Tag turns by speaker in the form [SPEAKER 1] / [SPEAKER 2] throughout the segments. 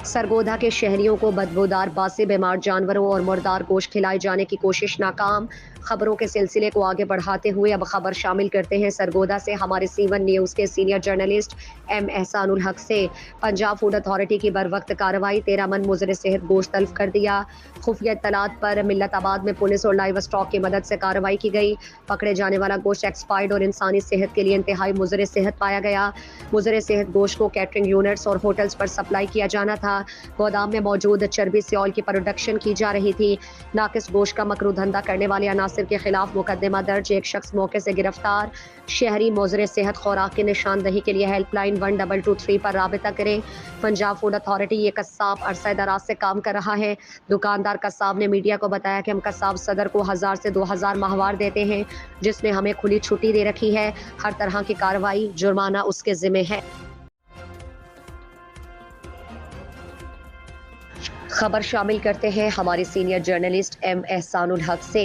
[SPEAKER 1] सरगोधा के शहरियों को बदबूदार बासे बीमार जानवरों और मुर्दार गोश्त खिलाए जाने की कोशिश नाकाम। खबरों के सिलसिले को आगे बढ़ाते हुए अब खबर शामिल करते हैं सरगोधा से हमारे सीवन न्यूज के सीनियर जर्नलिस्ट एम एहसानुल हक से। पंजाब फूड अथॉरिटी की बरवक्त कार्रवाई, 13 मन मुजरे सेहत गोश्त तल्फ कर दिया। खुफिया इत्तलात पर मिल्लताबाद में पुलिस और लाइव स्टॉक की मदद से कार्रवाई की गई। पकड़े जाने वाला गोश्त एक्सपायर्ड और इंसानी सेहत के लिए इंतहाई मुजरे सेहत पाया गया। मुजरे सेहत गोश्त को कैटरिंग यूनिट्स और होटल्स पर सप्लाई किया जाना था। गोदाम में मौजूद चर्बी से ऑयल की प्रोडक्शन की जा रही थी। नाकिस गोश्त का मकरू धंधा करने वाले अनासिर के खिलाफ मुकदमा दर्ज, एक शख्स मौके से गिरफ्तार। शहरी मुजरे सेहत खुराक की निशानदही के लिए हेल्पलाइन 1223 पर राबिता करें। पंजाब फूड अथॉरिटी ये कस्साब अरसा दराज से काम कर रहा है। दुकानदार कस्साब ने मीडिया को बताया कि हम कस्साब सदर को 1000 से 2000 माहवार देते हैं, जिसने हमें खुली छुट्टी दे रखी है। हर तरह की कार्रवाई जुर्माना उसके जिम्मे है। खबर शामिल करते हैं हमारे सीनियर जर्नलिस्ट एम एहसानुल हक से।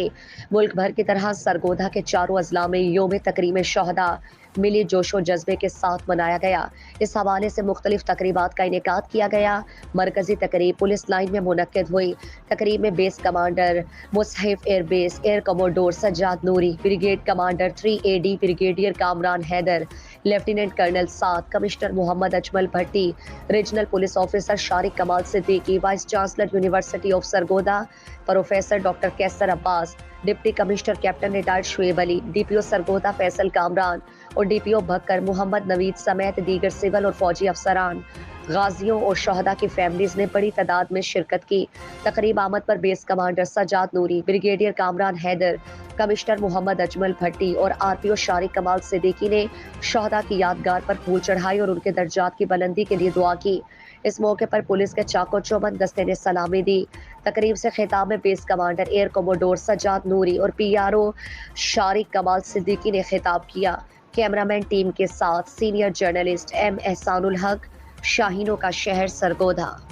[SPEAKER 1] मुल्क भर की तरह सरगोधा के चारों अजला में योम तकरीम शहदा मिली जोशो जज्बे के साथ मनाया गया। इस हवाले से मुख्तलिफ तकरीबात का इनेकाद किया गया। मरकजी तकरीब पुलिस लाइन में मुनक्किद हुई। तकरीब में base commander Mushaf airbase air commodore Sajjad Noori, brigade commander 3AD brigadier Kamran Haider, lieutenant colonel Saad, commissioner Mohammad Ajmal Bhatti, regional police officer Shariq Kamal Siddiqui, vice chancellor university of Sargodha professor doctor Qaiser Abbas, deputy commissioner captain retired Shoaib Ali, DPO Sargodha Faisal Kamran और DPO भक्कर मोहम्मद नवीद समेत दीगर सिविल और फौजी अफसरान, गाजियों और शहदा की फैमिलीज ने बड़ी तादाद में शिरकत की। तकरीब आमद पर बेस कमांडर सज्जाद नूरी, ब्रिगेडियर कामरान हैदर, कमिश्नर मोहम्मद अजमल भट्टी और RPO शारिक कमाल सिद्दीकी ने शहदा की यादगार पर फूल चढ़ाई और उनके दर्जात की बुलंदी के लिए दुआ की। इस मौके पर पुलिस के चाको चौबंद दस्ते ने सलामी दी। तकरीब से खिताब में base commander air commodore Sajjad Noori और PRO शारिक कमाल सिद्दीकी ने खिताब किया। कैमरामैन टीम के साथ सीनियर जर्नलिस्ट एम एहसानुल हक, शाहीनों का शहर सरगोधा।